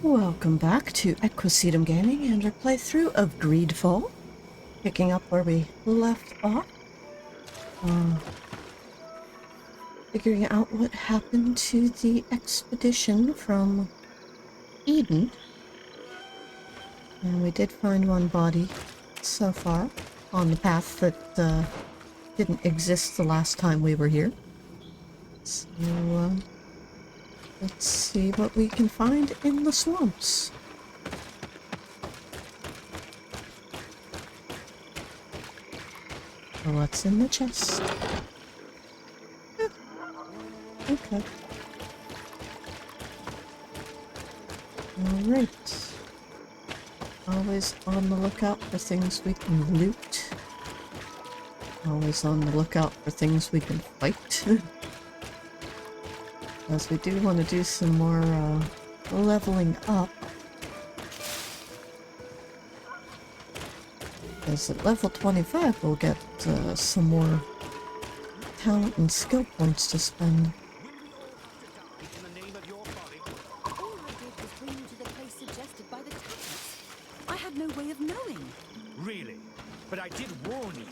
Welcome back to Equisetum Gaming and our playthrough of Greedfall. Picking up where we left off. Figuring out what happened to the expedition from Eden. And we did find one body so far on the path that didn't exist the last time we were here. So, let's see what we can find in the swamps. What's in the chest? Okay. Alright. Always on the lookout for things we can loot. Always on the lookout for things we can fight. As we do want to do some more leveling up. Because at level 25 we'll get some more talent and skill points to spend. I had no way of knowing. Really? But I did warn you.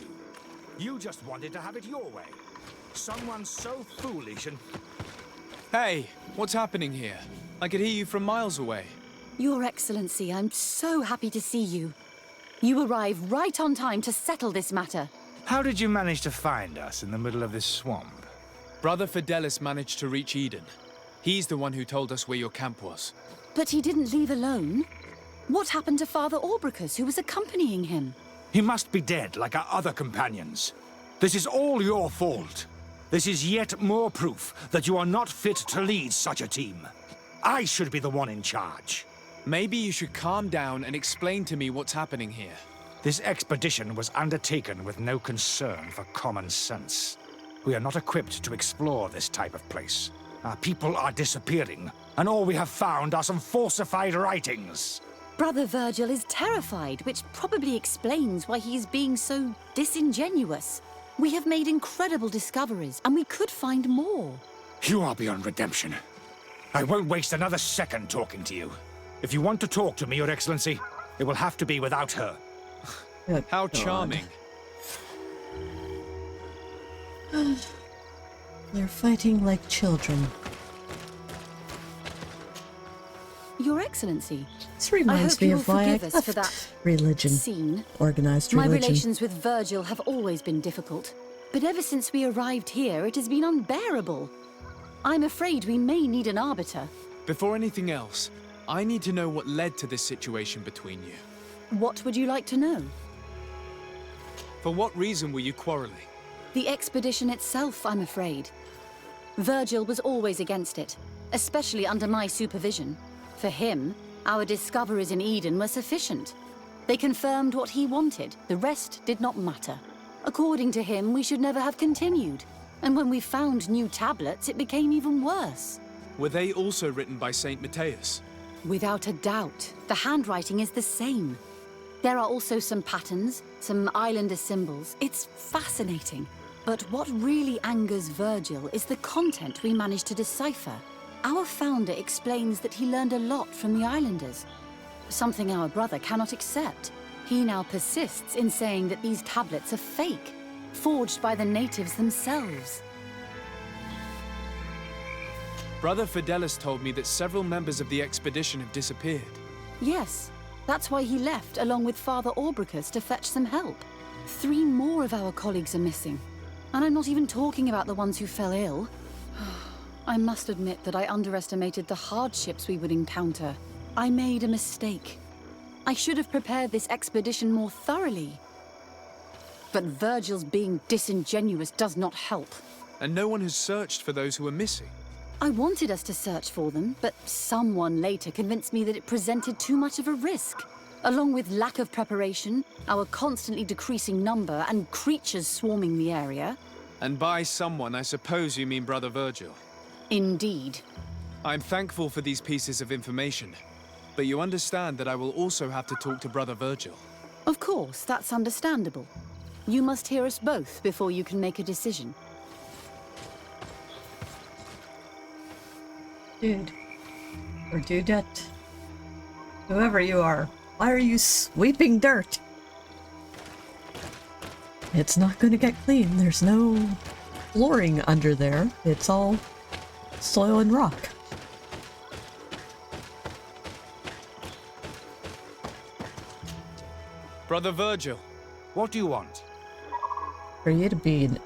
You just wanted to have it your way. Someone so foolish and... Hey, what's happening here? I could hear you from miles away. Your Excellency, I'm so happy to see you. You arrived right on time to settle this matter. How did you manage to find us in the middle of this swamp? Brother Fidelis managed to reach Eden. He's the one who told us where your camp was. But he didn't leave alone. What happened to Father Orbricus, who was accompanying him? He must be dead like our other companions. This is all your fault. This is yet more proof that you are not fit to lead such a team. I should be the one in charge. Maybe you should calm down and explain to me what's happening here. This expedition was undertaken with no concern for common sense. We are not equipped to explore this type of place. Our people are disappearing, and all we have found are some falsified writings. Brother Virgil is terrified, which probably explains why he is being so disingenuous. We have made incredible discoveries, and we could find more. You are beyond redemption. I won't waste another second talking to you. If you want to talk to me, Your Excellency, it will have to be without her. Good How God. charming. They're fighting like children. Your Excellency, This reminds hope me you of will why I forgive us for left that religion. scene. Organized My religion. relations with Virgil have always been difficult, but ever since we arrived here, it has been unbearable. I'm afraid we may need an arbiter. Before anything else, I need to know what led to this situation between you. What would you like to know? For what reason were you quarreling? The expedition itself, I'm afraid. Virgil was always against it, especially under my supervision. For him, our discoveries in Eden were sufficient. They confirmed what he wanted. The rest did not matter. According to him, we should never have continued. And when we found new tablets, it became even worse. Were they also written by Saint Matthias? Without a doubt, the handwriting is the same. There are also some patterns, some islander symbols. It's fascinating. But what really angers Virgil is the content we managed to decipher. Our founder explains that he learned a lot from the islanders, something our brother cannot accept. He now persists in saying that these tablets are fake, forged by the natives themselves. Brother Fidelis told me that several members of the expedition have disappeared. Yes, that's why he left along with Father Orbricus to fetch some help. 3 more of our colleagues are missing, and I'm not even talking about the ones who fell ill. I must admit that I underestimated the hardships we would encounter. I made a mistake. I should have prepared this expedition more thoroughly. But Virgil's being disingenuous does not help. And no one has searched for those who are missing. I wanted us to search for them, but someone later convinced me that it presented too much of a risk. Along with lack of preparation, our constantly decreasing number, and creatures swarming the area. And by someone, I suppose you mean Brother Virgil. Indeed. I'm thankful for these pieces of information, but you understand that I will also have to talk to Brother Virgil. Of course, that's understandable. You must hear us both before you can make a decision. Dude. Or dudette. Whoever you are, why are you sweeping dirt? It's not going to get clean. There's no flooring under there. It's all soil and rock. Brother Virgil. What do you want? For you to be an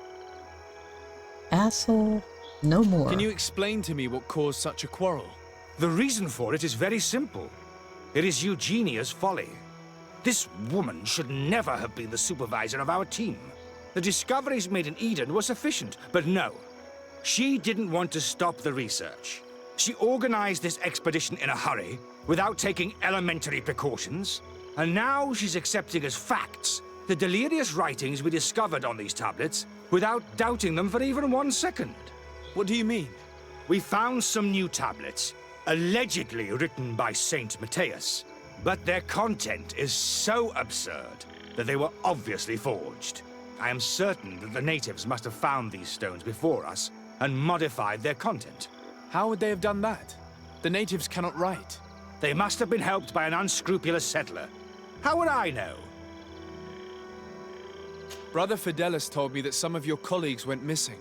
asshole, no more. Can you explain to me what caused such a quarrel? The reason for it is very simple. It is Eugenia's folly. This woman should never have been the supervisor of our team. The discoveries made in Eden were sufficient, but no. She didn't want to stop the research. She organized this expedition in a hurry, without taking elementary precautions, and now she's accepting as facts the delirious writings we discovered on these tablets, without doubting them for even 1 second. What do you mean? We found some new tablets, allegedly written by Saint Matthias, but their content is so absurd that they were obviously forged. I am certain that the natives must have found these stones before us and modified their content. How would they have done that? The natives cannot write. They must have been helped by an unscrupulous settler. How would I know? Brother Fidelis told me that some of your colleagues went missing.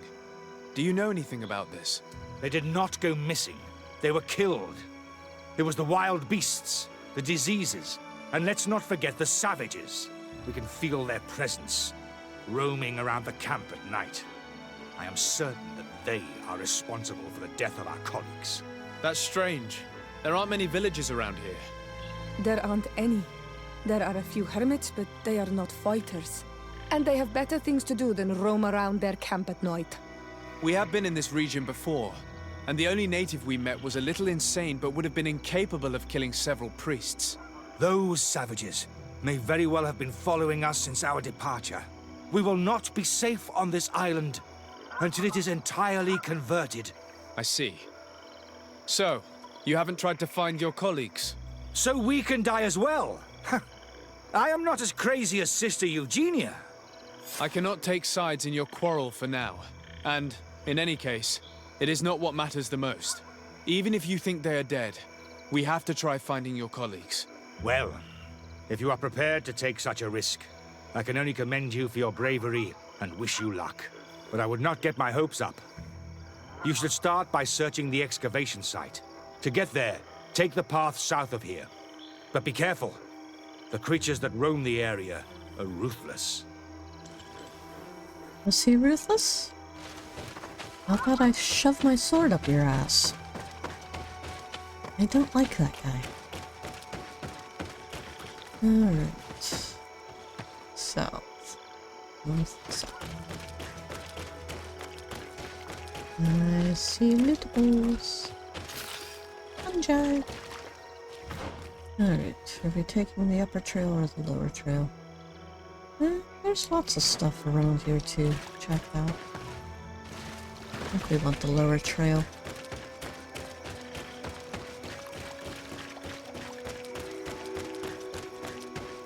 Do you know anything about this? They did not go missing. They were killed. It was the wild beasts, the diseases, and let's not forget the savages. We can feel their presence, roaming around the camp at night. I am certain that they are responsible for the death of our colleagues. That's strange. There aren't many villages around here. There aren't any. There are a few hermits, but they are not fighters. And they have better things to do than roam around their camp at night. We have been in this region before, and the only native we met was a little insane but would have been incapable of killing several priests. Those savages may very well have been following us since our departure. We will not be safe on this island until it is entirely converted. I see. So, you haven't tried to find your colleagues? So we can die as well. I am not as crazy as Sister Eugenia. I cannot take sides in your quarrel for now. And, in any case, it is not what matters the most. Even if you think they are dead, we have to try finding your colleagues. Well, if you are prepared to take such a risk, I can only commend you for your bravery and wish you luck. But I would not get my hopes up. You should start by searching the excavation site. To get there, take the path south of here. But be careful. The creatures that roam the area are ruthless. Was he ruthless? How about I shove my sword up your ass? I don't like that guy. Alright. South. North, south. I see lootables. Fungi. Alright, are we taking the upper trail or the lower trail? There's lots of stuff around here to check out. I think we want the lower trail.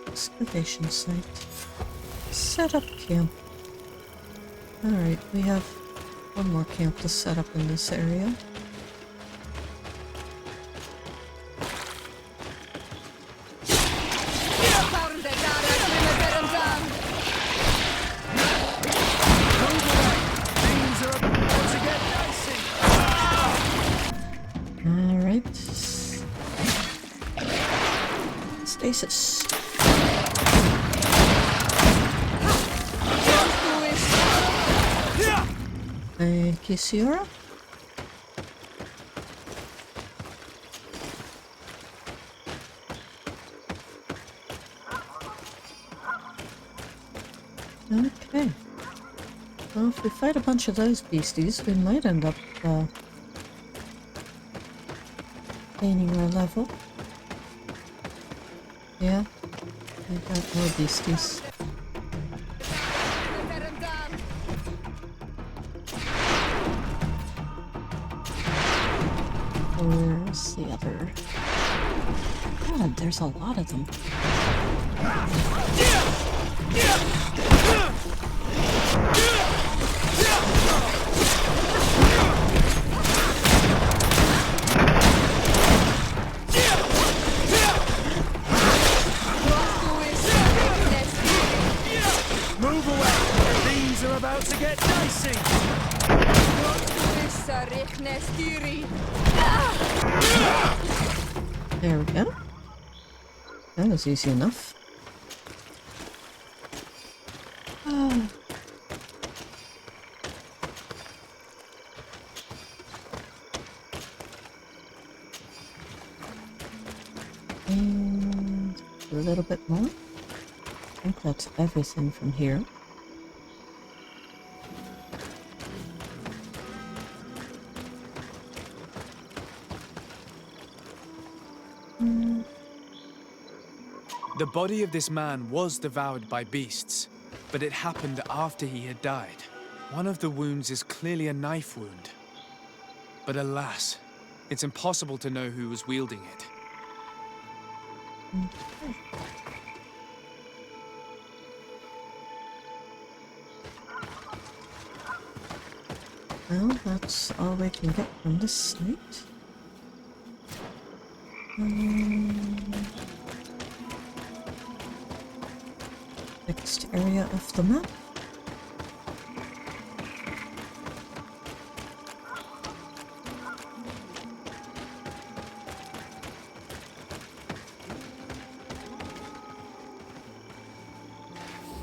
Excavation site. Set up camp. Alright, we have one more camp to set up in this area. Alright. Stasis. Thank you, Sierra. Okay. Well, if we fight a bunch of those beasties, we might end up, gaining our level. Yeah. We got more beasties. Where's the other? God, there's a lot of them. There we go. That was easy enough. And a little bit more. I think that's everything from here. The body of this man was devoured by beasts, but it happened after he had died. One of the wounds is clearly a knife wound. But alas, it's impossible to know who was wielding it. Well, that's all we can get from this site. Next area of the map.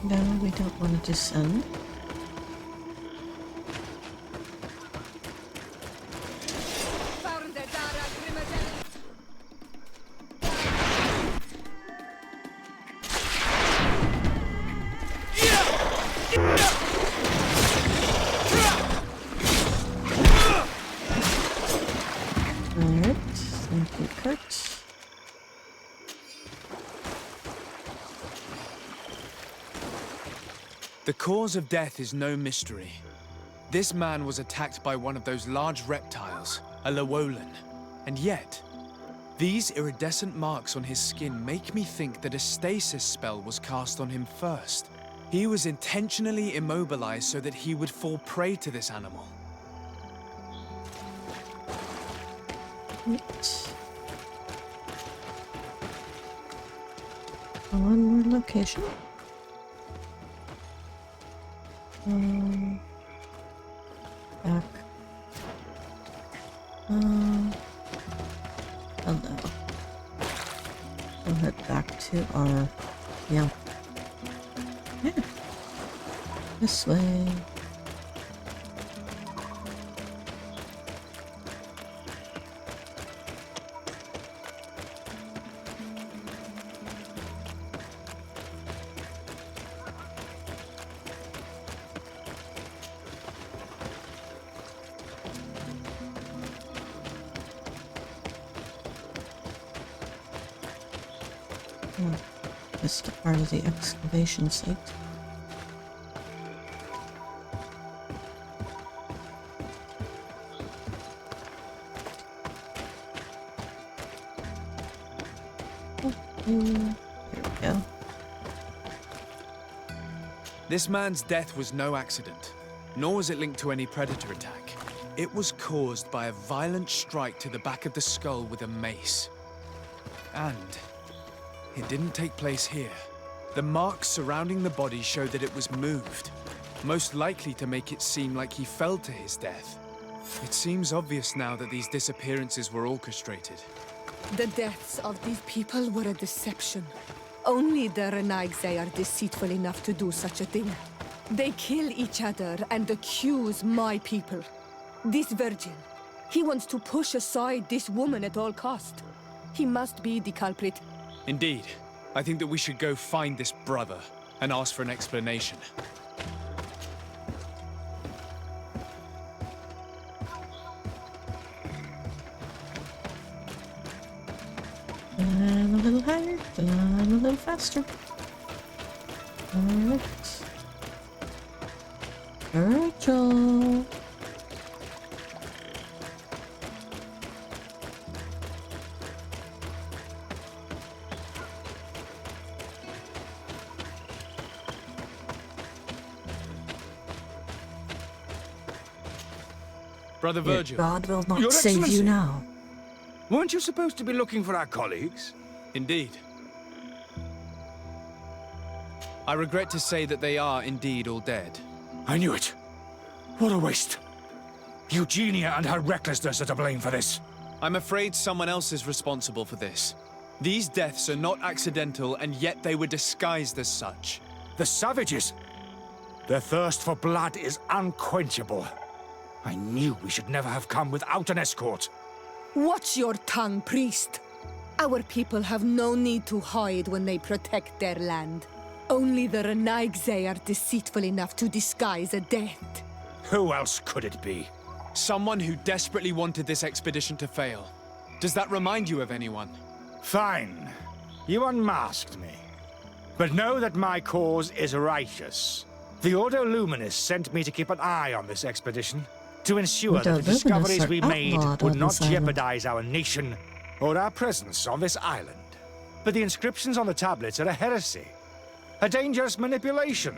No, we don't want to descend. Alright, thank you, Kurt. The cause of death is no mystery. This man was attacked by one of those large reptiles, a Llewellyn. And yet, these iridescent marks on his skin make me think that a stasis spell was cast on him first. He was intentionally immobilized so that he would fall prey to this animal. Right. One more location. Back. Hello. We'll head back to our... Yeah. This way. This is part of the excavation site. There we go. This man's death was no accident, nor was it linked to any predator attack. It was caused by a violent strike to the back of the skull with a mace. And it didn't take place here. The marks surrounding the body show that it was moved, most likely to make it seem like he fell to his death. It seems obvious now that these disappearances were orchestrated. The deaths of these people were a deception. Only the Renaigse are deceitful enough to do such a thing. They kill each other and accuse my people. This virgin, he wants to push aside this woman at all cost. He must be the culprit. Indeed. I think that we should go find this brother and ask for an explanation. And a little higher, and a little faster. Alright. Virgil. Brother Virgil. God will not Your save Excellency. you now. Weren't you supposed to be looking for our colleagues? Indeed. I regret to say that they are indeed all dead. I knew it. What a waste. Eugenia and her recklessness are to blame for this. I'm afraid someone else is responsible for this. These deaths are not accidental, and yet they were disguised as such. The savages! Their thirst for blood is unquenchable. I knew we should never have come without an escort. Watch your tongue, priest. Our people have no need to hide when they protect their land. Only the Renaigze are deceitful enough to disguise a death. Who else could it be? Someone who desperately wanted this expedition to fail. Does that remind you of anyone? Fine. You unmasked me. But know that my cause is righteous. The Ordo Luminis sent me to keep an eye on this expedition, to ensure Ordo that the discoveries Luminis are we made outlawed would on not this island. jeopardize our nation or our presence on this island. But the inscriptions on the tablets are a heresy, a dangerous manipulation.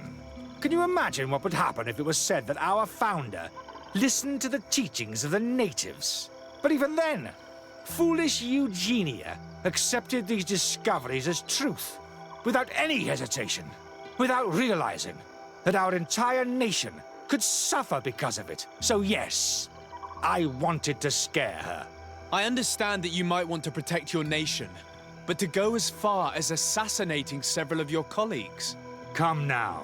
Can you imagine what would happen if it was said that our founder listened to the teachings of the natives? But even then, foolish Eugenia accepted these discoveries as truth, without any hesitation, without realizing that our entire nation could suffer because of it. So yes, I wanted to scare her. I understand that you might want to protect your nation, but to go as far as assassinating several of your colleagues? Come now.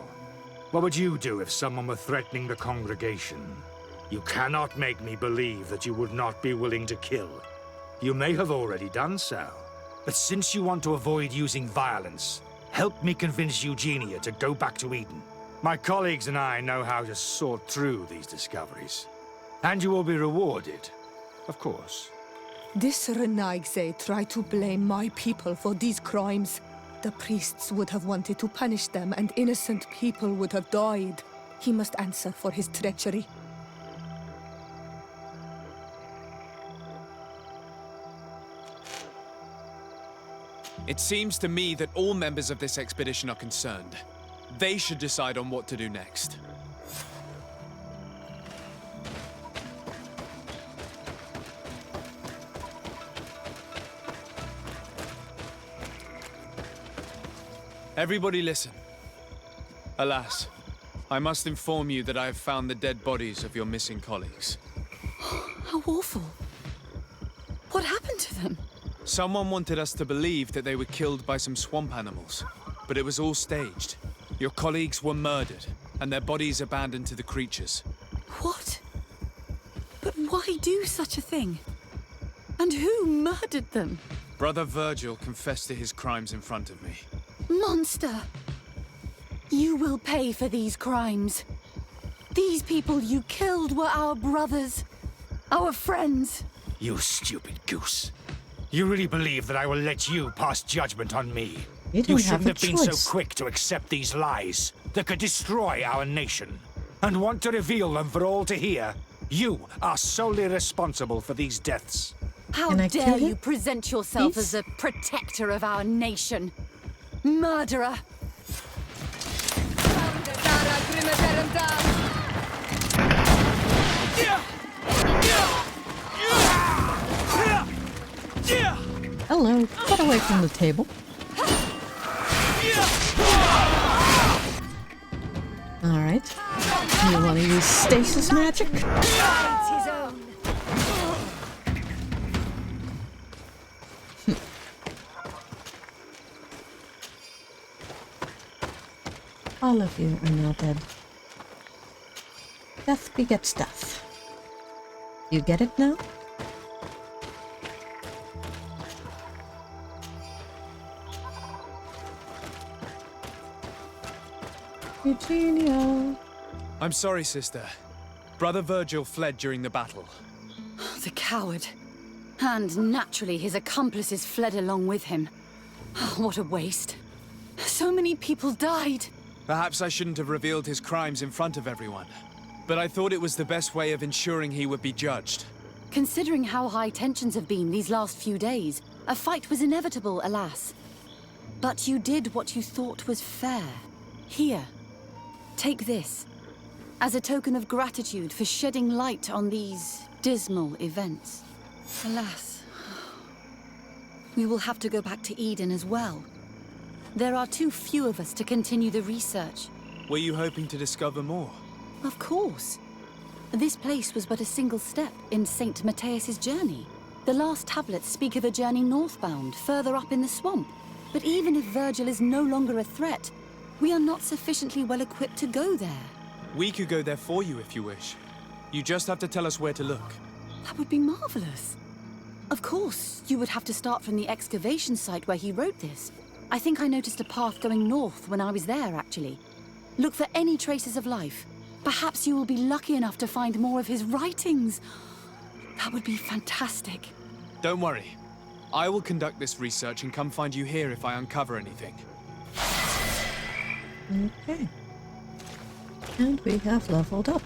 What would you do if someone were threatening the congregation? You cannot make me believe that you would not be willing to kill. You may have already done so. But since you want to avoid using violence, help me convince Eugenia to go back to Eden. My colleagues and I know how to sort through these discoveries. And you will be rewarded, of course. This Renaigze tried to blame my people for these crimes. The priests would have wanted to punish them, and innocent people would have died. He must answer for his treachery. It seems to me that all members of this expedition are concerned. They should decide on what to do next. Everybody listen. Alas, I must inform you that I have found the dead bodies of your missing colleagues. How awful. What happened to them? Someone wanted us to believe that they were killed by some swamp animals, but it was all staged. Your colleagues were murdered, and their bodies abandoned to the creatures. What? But why do such a thing? And who murdered them? Brother Virgil confessed to his crimes in front of me. Monster! You will pay for these crimes. These people you killed were our brothers, our friends. You stupid goose. You really believe that I will let you pass judgment on me? You don't have shouldn't a have been choice. so quick to accept these lies that could destroy our nation, and want to reveal them for all to hear. You are solely responsible for these deaths. How Can I dare kill you him, present yourself please? as a protector of our nation? Murderer! Hello, get away from the table. Alright. You want to use stasis magic? All of you are now dead. Death begets death. You get it now? Eugenia. I'm sorry, sister. Brother Virgil fled during the battle. The coward. And naturally, his accomplices fled along with him. What a waste. So many people died. Perhaps I shouldn't have revealed his crimes in front of everyone. But I thought it was the best way of ensuring he would be judged. Considering how high tensions have been these last few days, a fight was inevitable, alas. But you did what you thought was fair. Here, take this. As a token of gratitude for shedding light on these dismal events. Alas, we will have to go back to Eden as well. There are too few of us to continue the research. Were you hoping to discover more? Of course. This place was but a single step in St. Matthias's journey. The last tablets speak of a journey northbound, further up in the swamp. But even if Virgil is no longer a threat, we are not sufficiently well equipped to go there. We could go there for you if you wish. You just have to tell us where to look. That would be marvelous. Of course, you would have to start from the excavation site where he wrote this. I think I noticed a path going north when I was there, actually. Look for any traces of life. Perhaps you will be lucky enough to find more of his writings. That would be fantastic. Don't worry. I will conduct this research and come find you here if I uncover anything. Okay. And we have leveled up.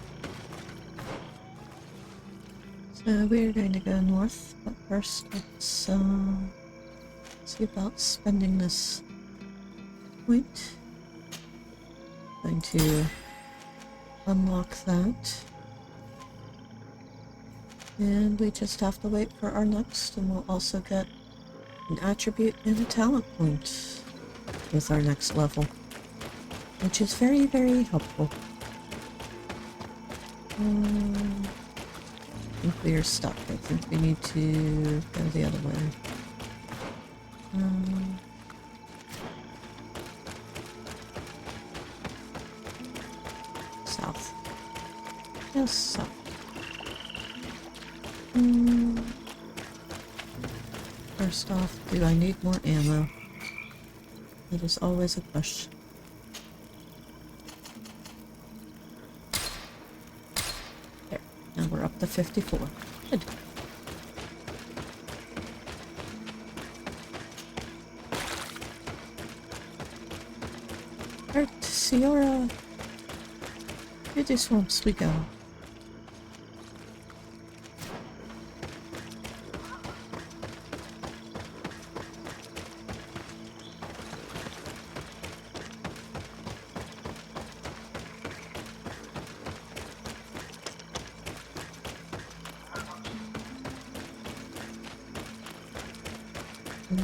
So we're going to go north, but first let's see about spending this point. Going to unlock that. And we just have to wait for our next, and we'll also get an attribute and a talent point with our next level, which is very, very helpful. I think we are stuck. I think we need to go the other way. South. Yes, south. First off, do I need more ammo? That is always a question. There. Now we're up to 54. Good. Alright, Sierra. Through these swamps we go.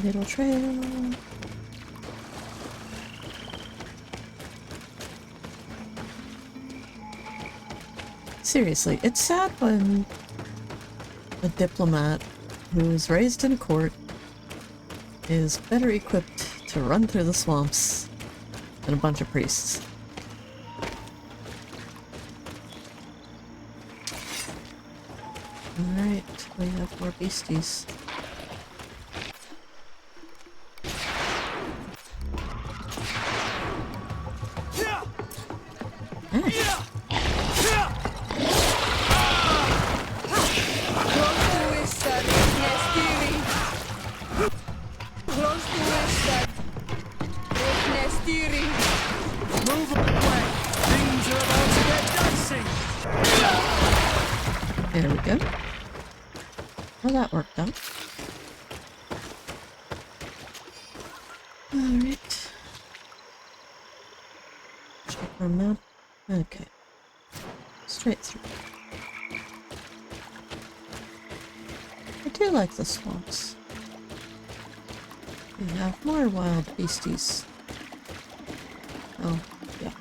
Little trail. Seriously, it's sad when a diplomat who was raised in a court is better equipped to run through the swamps than a bunch of priests. Alright, we have more beasties. There we go. Well, that worked out. Alright. Check our map. Okay. Straight through. I do like the swamps. We have more wild beasties. Oh, yeah.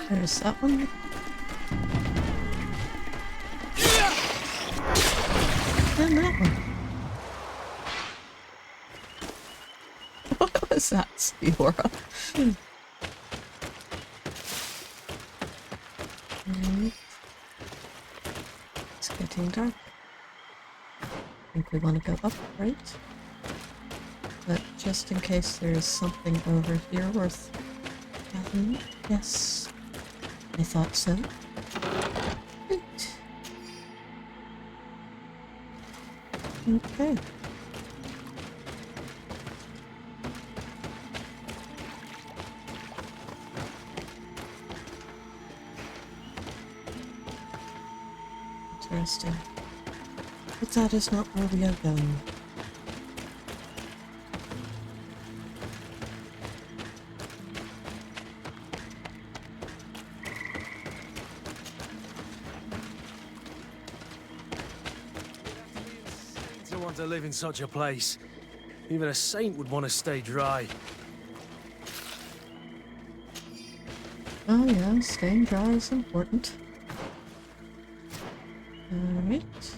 There's that one. And that one. What was that, Sierra? It's getting dark. I think we want to go up, right? But just in case there's something over here worth having. Yes. I thought so. Right. Okay. Interesting. But that is not where we are going. To want to live in such a place. Even a saint would want to stay dry. Oh yeah, staying dry is important. Alright.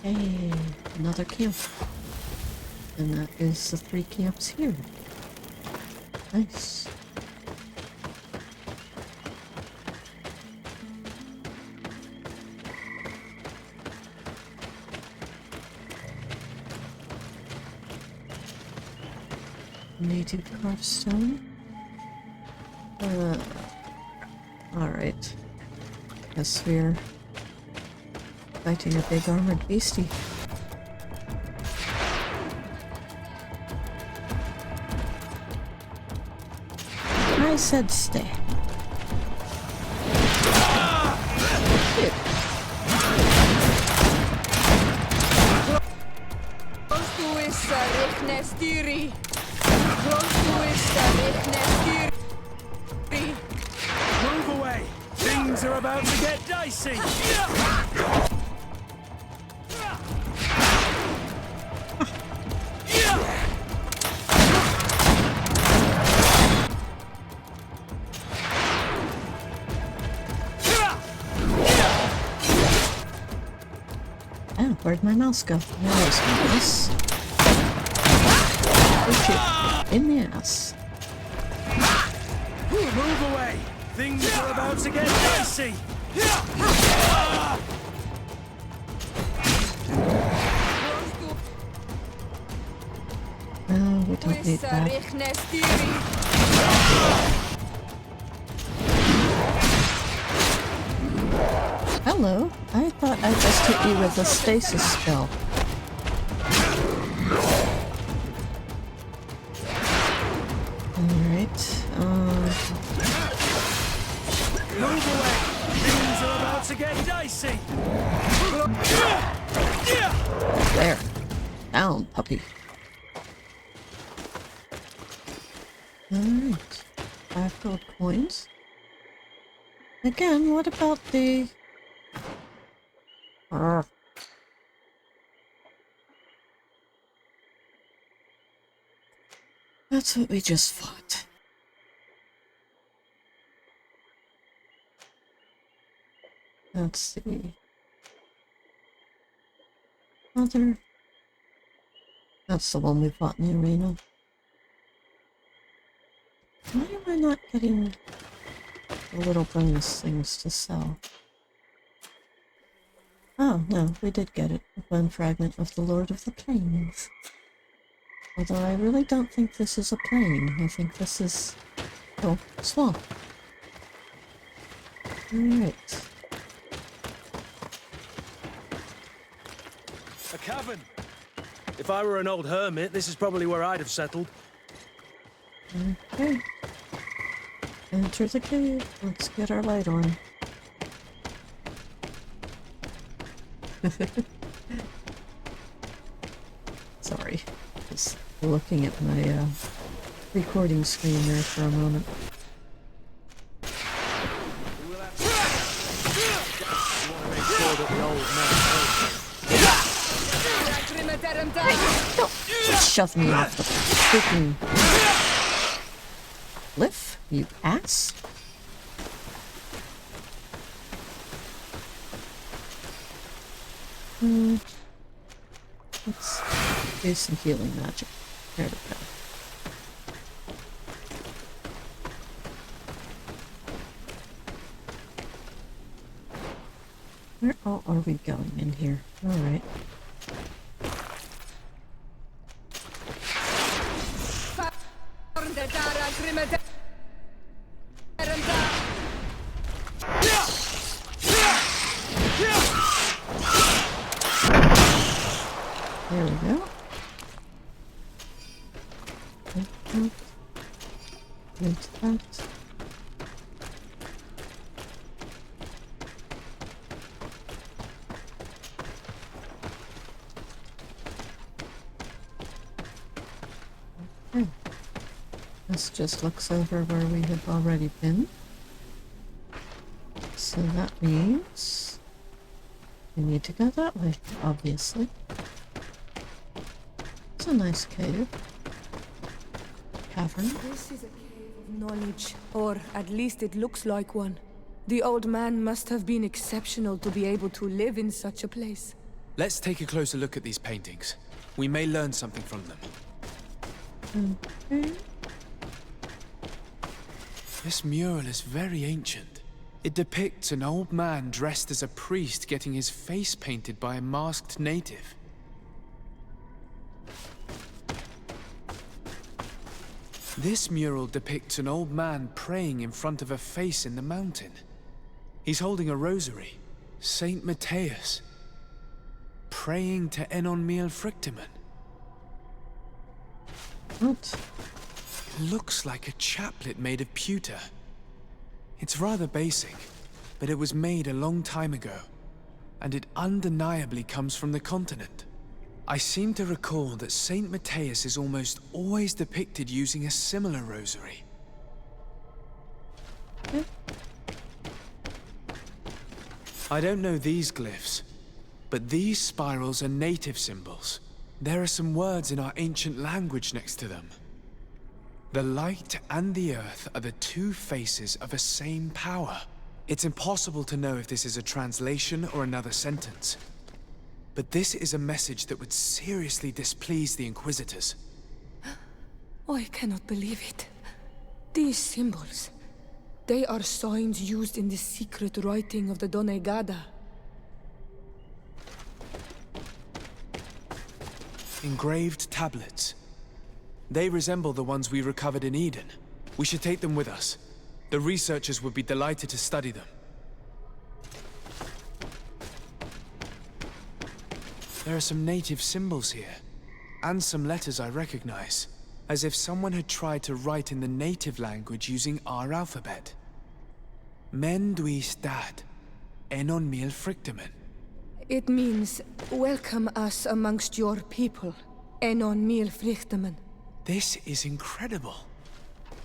Hey, another camp. And that is the 3 camps here. Nice. Native carved stone. Alright. Guess we're fighting a big armored beastie. I said stay. Move away! Things are about to get dicey! Oh, where'd my mouse go? There's my mouse. Oh shit. In the ass. Move away! Things are about to get dicey! No, we don't need that. Hello. I thought I just hit you with a stasis spell. Alright. Move away! Things are about to get dicey! There. Down, puppy. Alright. 5 gold coins. Again, what about the... That's what we just fought. Let's see. Other. That's the one we fought in the arena. Why am I not getting the little bonus things to sell? Oh, no, we did get it. One fragment of the Lord of the Plains. Although I really don't think this is a plain. I think this is... oh, swamp. Alright. A cavern! If I were an old hermit, this is probably where I'd have settled. Okay. Enter the cave. Let's get our light on. Sorry. Just looking at my recording screen there for a moment. Don't shove me off the freaking cliff, you ass. Let's do some healing magic. There we go. Where all are we going in here? Alright. There we go. Into that. Okay. This just looks over where we have already been. So that means We need to go that way, obviously. It's a nice cave. Cavern. This is a cave of knowledge, or at least it looks like one. The old man must have been exceptional to be able to live in such a place. Let's take a closer look at these paintings. We may learn something from them. Okay. This mural is very ancient. It depicts an old man dressed as a priest getting his face painted by a masked native. This mural depicts an old man praying in front of a face in the mountain. He's holding a rosary. Saint Matthias. Praying to Enon Miel Frictimen. What? It looks like a chaplet made of pewter. It's rather basic, but it was made a long time ago, and it undeniably comes from the continent. I seem to recall that Saint Matthias is almost always depicted using a similar rosary. Okay. I don't know these glyphs, but these spirals are native symbols. There are some words in our ancient language next to them. The light and the earth are the two faces of a same power. It's impossible to know if this is a translation or another sentence. But this is a message that would seriously displease the Inquisitors. I cannot believe it. These symbols, they are signs used in the secret writing of the Donegada. Engraved tablets. They resemble the ones we recovered in Eden. We should take them with us. The researchers would be delighted to study them. There are some native symbols here, and some letters I recognize, as if someone had tried to write in the native language using our alphabet. Men duis dat, Enon Miel Frictimen. It means, welcome us amongst your people, Enon Miel Frictimen. This is incredible.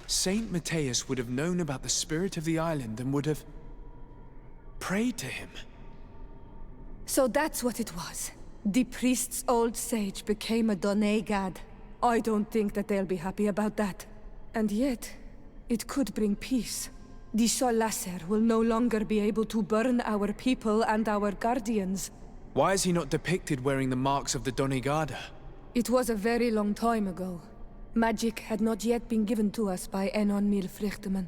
Saint Matthias would have known about the spirit of the island and would have prayed to him. So that's what it was. The priest's old sage became a Donegad. I don't think that they'll be happy about that. And yet, it could bring peace. The Solacer will no longer be able to burn our people and our guardians. Why is he not depicted wearing the marks of the Donegada? It was a very long time ago. Magic had not yet been given to us by Enon Miel Frictimen.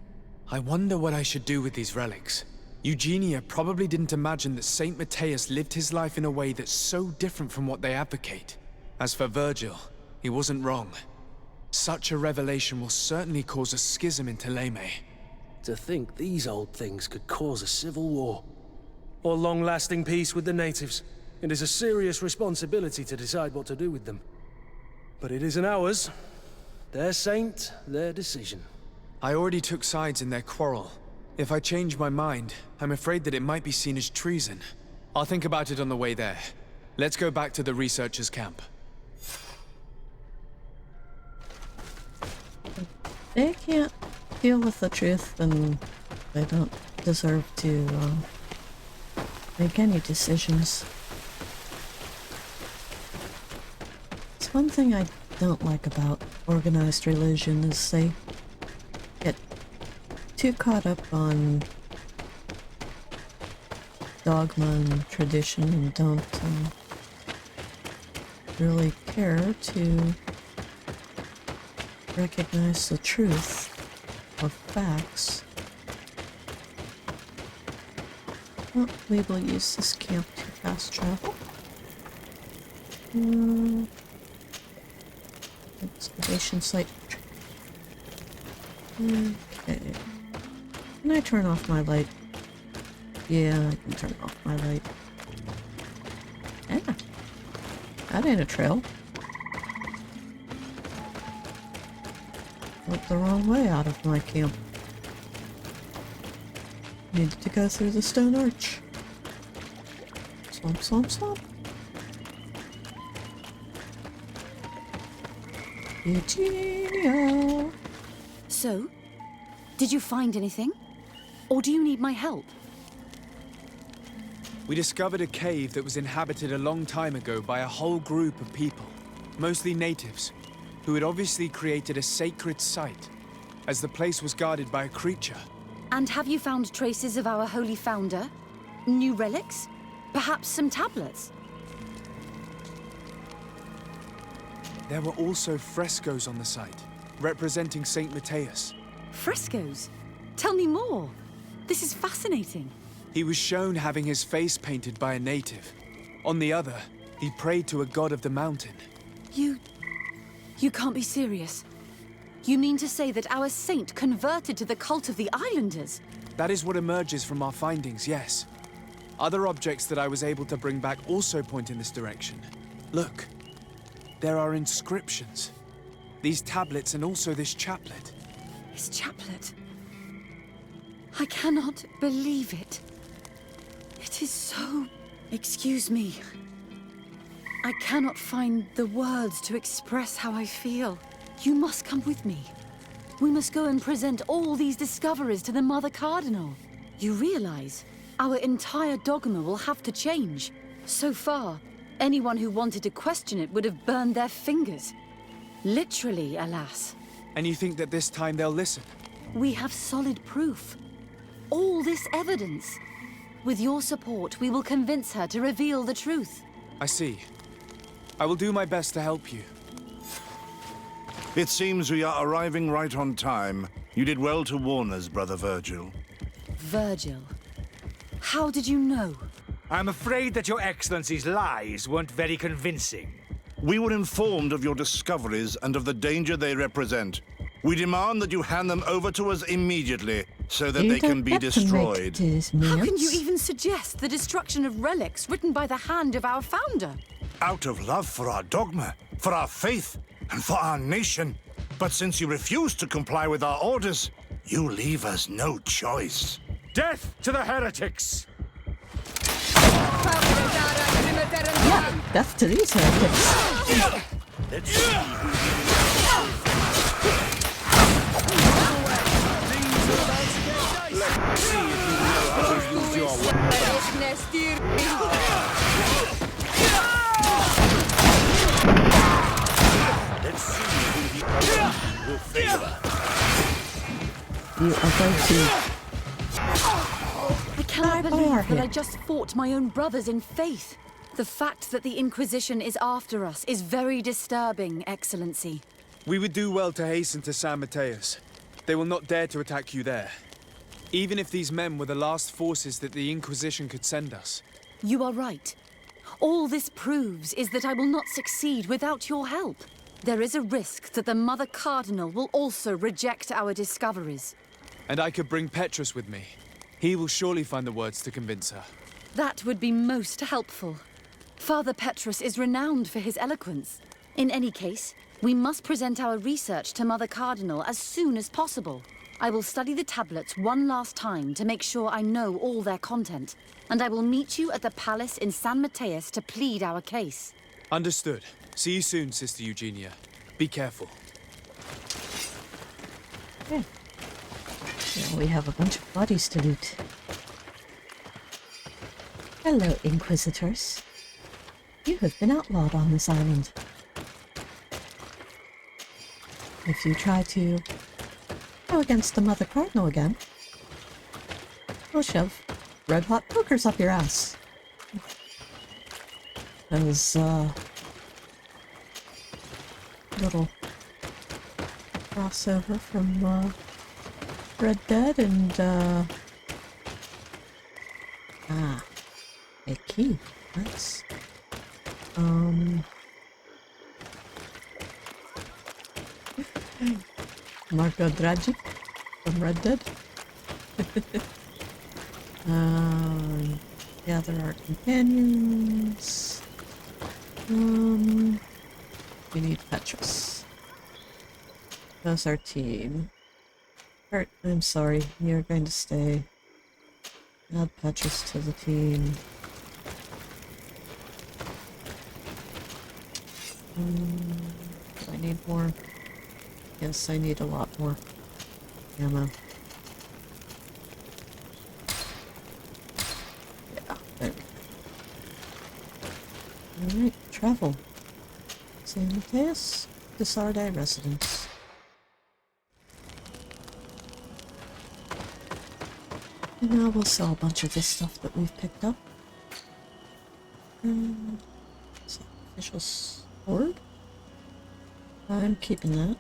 I wonder what I should do with these relics. Eugenia probably didn't imagine that Saint Matthias lived his life in a way that's so different from what they advocate. As for Virgil, he wasn't wrong. Such a revelation will certainly cause a schism in Thélème. To think these old things could cause a civil war. Or long-lasting peace with the natives. It is a serious responsibility to decide what to do with them. But it isn't ours. Their saint, their decision. I already took sides in their quarrel. If I change my mind, I'm afraid that it might be seen as treason. I'll think about it on the way there. Let's go back to the researchers' camp. They can't deal with the truth, then they don't deserve to make any decisions. It's one thing I don't like about organized religion is they get too caught up on dogma and tradition and don't really care to recognize the truth of facts. Well, we will use this camp to fast travel. Excavation site. Okay. Can I turn off my light? Yeah, I can turn off my light. Yeah. That ain't a trail. Went the wrong way out of my camp. Needed to go through the stone arch. Slump, slump, slump. Eugenia! So, did you find anything? Or do you need my help? We discovered a cave that was inhabited a long time ago by a whole group of people, mostly natives, who had obviously created a sacred site, as the place was guarded by a creature. And have you found traces of our holy founder? New relics? Perhaps some tablets? There were also frescoes on the site, representing Saint Matthias. Frescoes? Tell me more. This is fascinating. He was shown having his face painted by a native. On the other, he prayed to a god of the mountain. You can't be serious. You mean to say that our saint converted to the cult of the Islanders? That is what emerges from our findings, yes. Other objects that I was able to bring back also point in this direction. Look, there are inscriptions. These tablets and also this chaplet. His chaplet. I cannot believe it. It is so... Excuse me. I cannot find the words to express how I feel. You must come with me. We must go and present all these discoveries to the Mother Cardinal. You realize our entire dogma will have to change. So far, anyone who wanted to question it would have burned their fingers. Literally, alas. And you think that this time they'll listen? We have solid proof. All this evidence. With your support, we will convince her to reveal the truth. I see. I will do my best to help you. It seems we are arriving right on time. You did well to warn us, Brother Virgil. Virgil. How did you know? I'm afraid that Your Excellency's lies weren't very convincing. We were informed of your discoveries and of the danger they represent. We demand that you hand them over to us immediately, so that You they can don't be have to destroyed. make this, How can you minions. even suggest the destruction of relics written by the hand of our founder? Out of love for our dogma, for our faith, and for our nation. But since you refuse to comply with our orders, you leave us no choice. Death to the heretics! Yeah, death to these heretics. You are going to... I cannot Bye, believe that Barhead. I just fought my own brothers in faith. The fact that the Inquisition is after us is very disturbing, Excellency. We would do well to hasten to San Matthias. They will not dare to attack you there. Even if these men were the last forces that the Inquisition could send us. You are right. All this proves is that I will not succeed without your help. There is a risk that the Mother Cardinal will also reject our discoveries. And I could bring Petrus with me. He will surely find the words to convince her. That would be most helpful. Father Petrus is renowned for his eloquence. In any case, we must present our research to Mother Cardinal as soon as possible. I will study the tablets one last time to make sure I know all their content. And I will meet you at the palace in San Matthias to plead our case. Understood. See you soon, Sister Eugenia. Be careful. Yeah. Now we have a bunch of bodies to loot. Hello, Inquisitors. You have been outlawed on this island. If you try to go against the Mother Cardinal again, we'll shove red-hot pokers up your ass. There's, little crossover from, Red Dead and, a key. Nice. Marco Dragic from Red Dead. Gather our companions. We need Petrus. That's our team. Alright, I'm sorry. You're going to stay. Add Petrus to the team. Do I need more? Yes, I need a lot more ammo. Yeah, there we go. Alright, travel. St. Matthias to Sardet residence. And now we'll sell a bunch of this stuff that we've picked up. Sacrificial sword. I'm keeping that.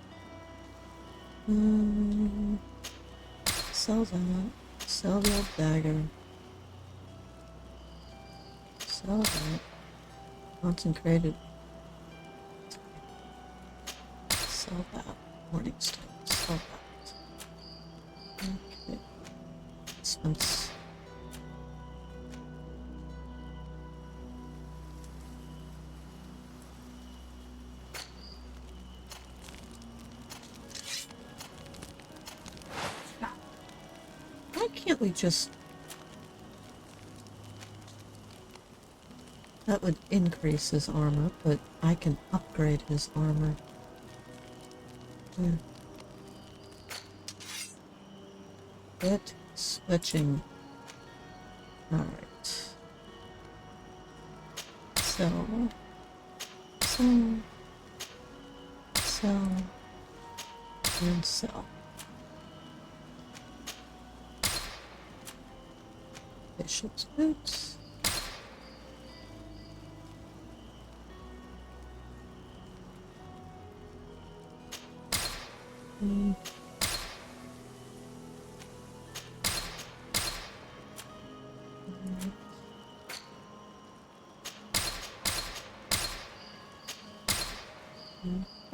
Sell that. Sell the old dagger. Sell that. Consecrated. Sell that. Morningstar. Sell that. Okay. Expense. Why can't we just... That would increase his armor, but I can upgrade his armor. Quit switching. Alright. Sell. And sell. Bishop's boots.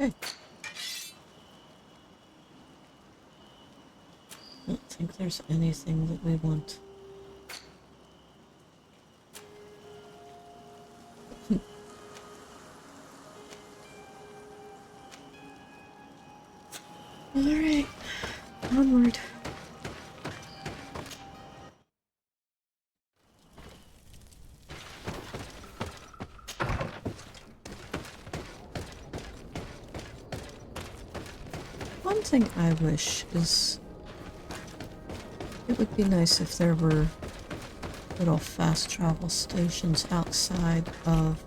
Okay. I don't think there's anything that we want. Alright, onward. One thing I wish is it would be nice if there were little fast travel stations outside of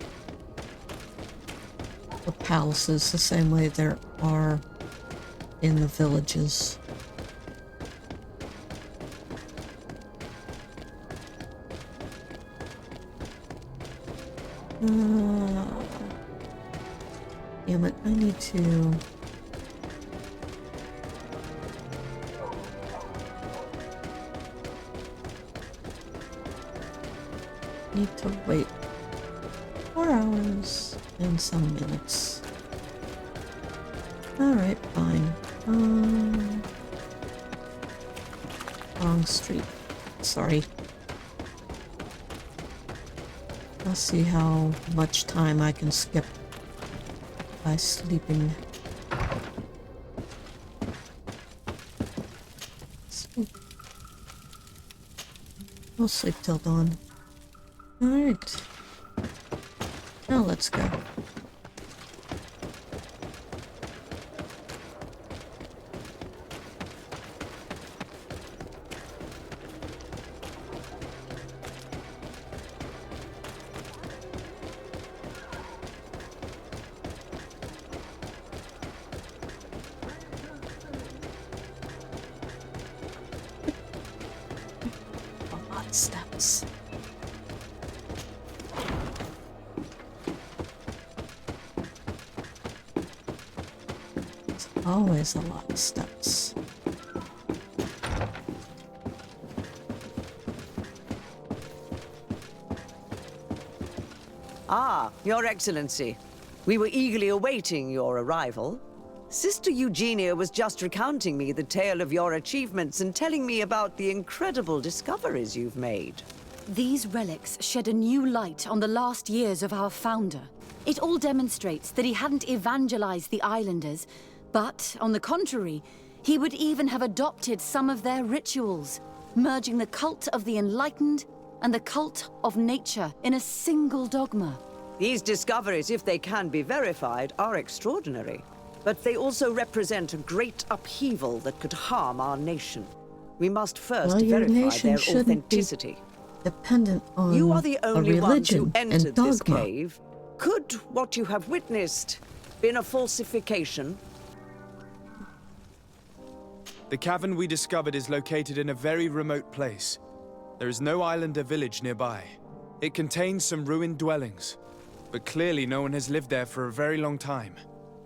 the palaces the same way there are in the villages. Damn it, I need to... Need to wait 4 hours and some minutes. Alright, fine. Wrong street. Sorry. Let's see how much time I can skip by sleeping. We'll sleep till dawn. Alright. Now let's go. A lot of steps. Always a lot of steps. Ah, Your Excellency. We were eagerly awaiting your arrival. Sister Eugenia was just recounting me the tale of your achievements and telling me about the incredible discoveries you've made. These relics shed a new light on the last years of our founder. It all demonstrates that he hadn't evangelized the islanders, but, on the contrary, he would even have adopted some of their rituals, merging the cult of the enlightened and the cult of nature in a single dogma. These discoveries, if they can be verified, are extraordinary. But they also represent a great upheaval that could harm our nation. We must first verify their authenticity. Dependent on You are the only a ones who religion entered and this dogma. cave. Could what you have witnessed been a falsification? The cavern we discovered is located in a very remote place. There is no island or village nearby. It contains some ruined dwellings, but clearly no one has lived there for a very long time.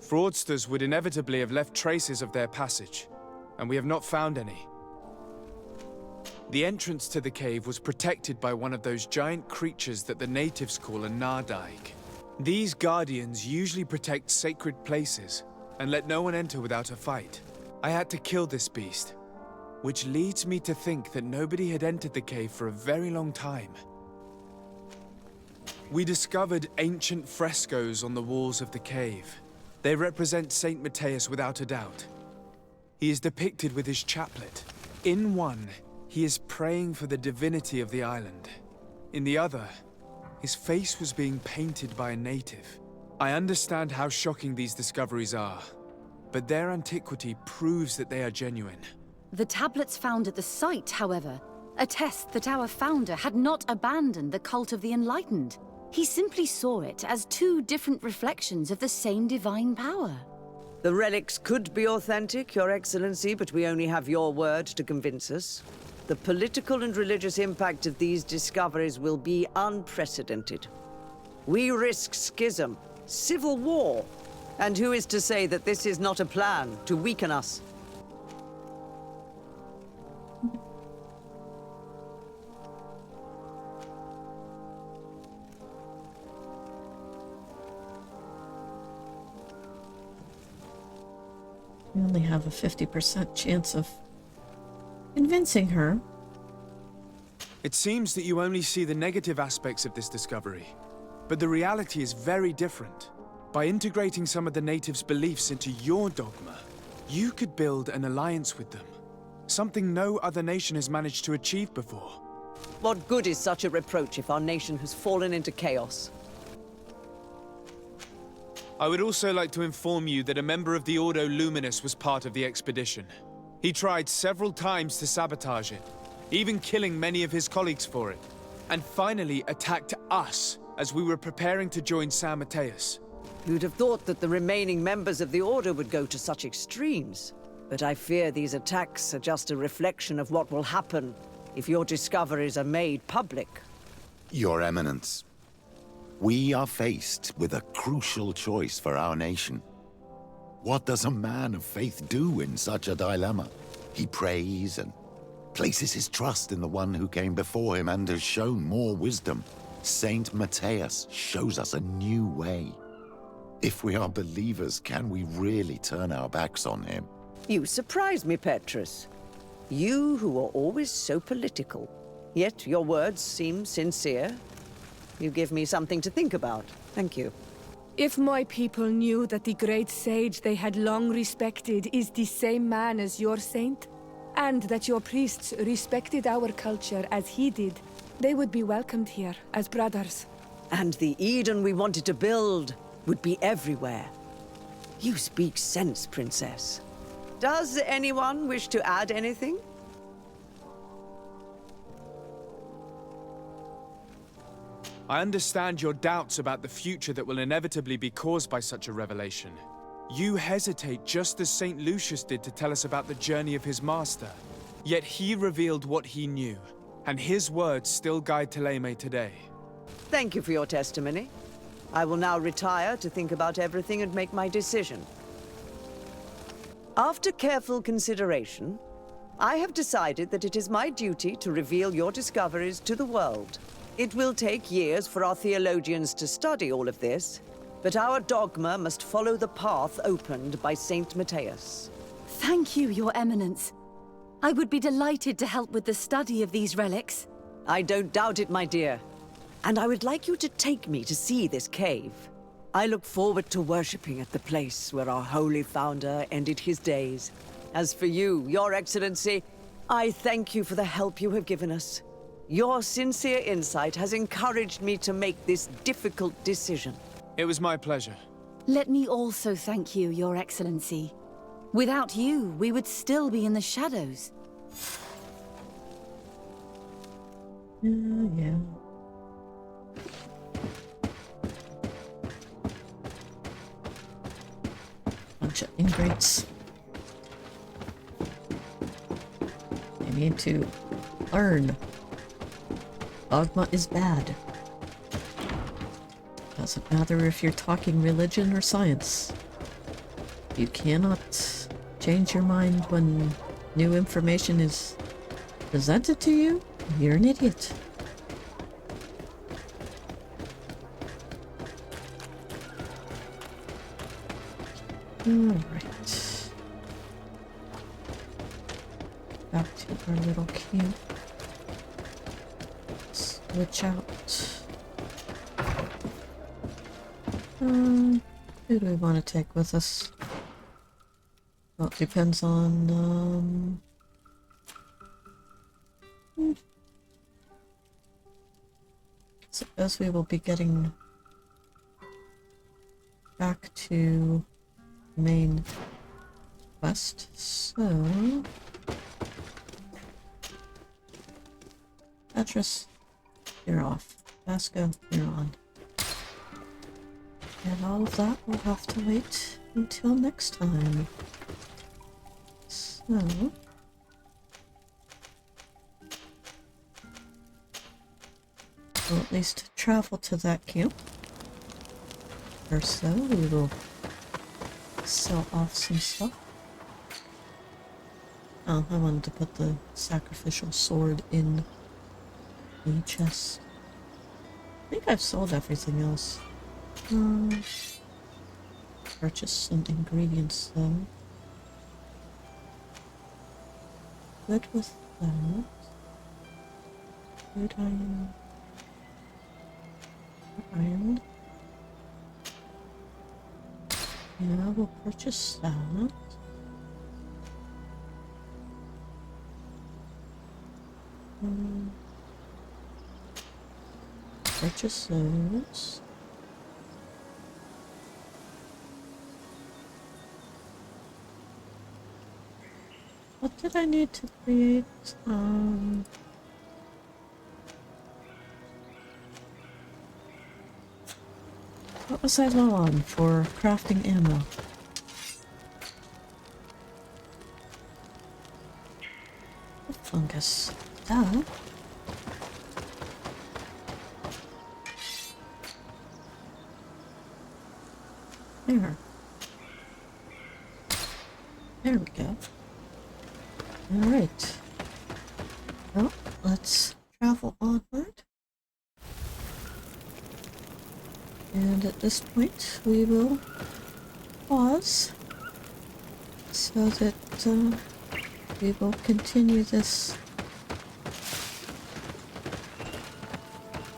Fraudsters would inevitably have left traces of their passage, and we have not found any. The entrance to the cave was protected by one of those giant creatures that the natives call a Nardaig. These guardians usually protect sacred places and let no one enter without a fight. I had to kill this beast, which leads me to think that nobody had entered the cave for a very long time. We discovered ancient frescoes on the walls of the cave. They represent Saint Matthias without a doubt. He is depicted with his chaplet. In one, he is praying for the divinity of the island. In the other, his face was being painted by a native. I understand how shocking these discoveries are, but their antiquity proves that they are genuine. The tablets found at the site, however, attest that our founder had not abandoned the cult of the Enlightened. He simply saw it as two different reflections of the same divine power. The relics could be authentic, Your Excellency, but we only have your word to convince us. The political and religious impact of these discoveries will be unprecedented. We risk schism, civil war, and who is to say that this is not a plan to weaken us? We only have a 50% chance of convincing her. It seems that you only see the negative aspects of this discovery, but the reality is very different. By integrating some of the natives' beliefs into your dogma, you could build an alliance with them, something no other nation has managed to achieve before. What good is such a reproach if our nation has fallen into chaos? I would also like to inform you that a member of the Ordo Luminous was part of the expedition. He tried several times to sabotage it, even killing many of his colleagues for it, and finally attacked us as we were preparing to join San Matthias. You'd have thought that the remaining members of the Order would go to such extremes. But I fear these attacks are just a reflection of what will happen if your discoveries are made public. Your Eminence, we are faced with a crucial choice for our nation. What does a man of faith do in such a dilemma? He prays and places his trust in the one who came before him and has shown more wisdom. Saint Matthias shows us a new way. If we are believers, can we really turn our backs on him? You surprise me, Petrus. You who are always so political. Yet your words seem sincere. You give me something to think about. Thank you. If my people knew that the great sage they had long respected is the same man as your saint, and that your priests respected our culture as he did, they would be welcomed here as brothers. And the Eden we wanted to build would be everywhere. You speak sense, Princess. Does anyone wish to add anything? I understand your doubts about the future that will inevitably be caused by such a revelation. You hesitate just as St. Lucius did to tell us about the journey of his master. Yet he revealed what he knew, and his words still guide Thélème today. Thank you for your testimony. I will now retire to think about everything and make my decision. After careful consideration, I have decided that it is my duty to reveal your discoveries to the world. It will take years for our theologians to study all of this, but our dogma must follow the path opened by Saint Matthias. Thank you, Your Eminence. I would be delighted to help with the study of these relics. I don't doubt it, my dear. And I would like you to take me to see this cave. I look forward to worshipping at the place where our holy founder ended his days. As for you, Your Excellency, I thank you for the help you have given us. Your sincere insight has encouraged me to make this difficult decision. It was my pleasure. Let me also thank you, Your Excellency. Without you, we would still be in the shadows. Yeah. bunch of ingrates. They need to learn. Dogma is bad. Doesn't matter if you're talking religion or science. You cannot change your mind when new information is presented to you. You're an idiot. Alright. Back to our little camp. Switch out. Who do we want to take with us? Well, it depends on, Suppose we will be getting back to main quest, so... Petrus, you're off. Vasco, you're on. And all of that will have to wait until next time. So... we'll at least travel to that camp. Or so, we will sell off some stuff. Oh, I wanted to put the sacrificial sword in the chest. I think I've sold everything else. Purchase some ingredients though. Good with that. Good iron. Iron. Yeah, we'll purchase that. Purchase those. What did I need to create? What was I low on for crafting ammo? Fungus. Duh. There. There we go. Alright. Well, let's travel onward. And at this point, we will pause so that we will continue this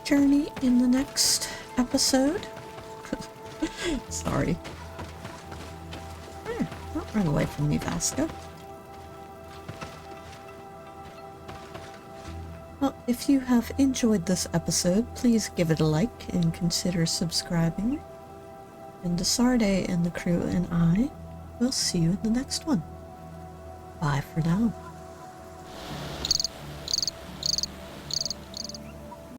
journey in the next episode. Sorry. Don't run away from me, Vasco. Well, if you have enjoyed this episode, please give it a like and consider subscribing. And Sardet and the crew and I will see you in the next one. Bye for now.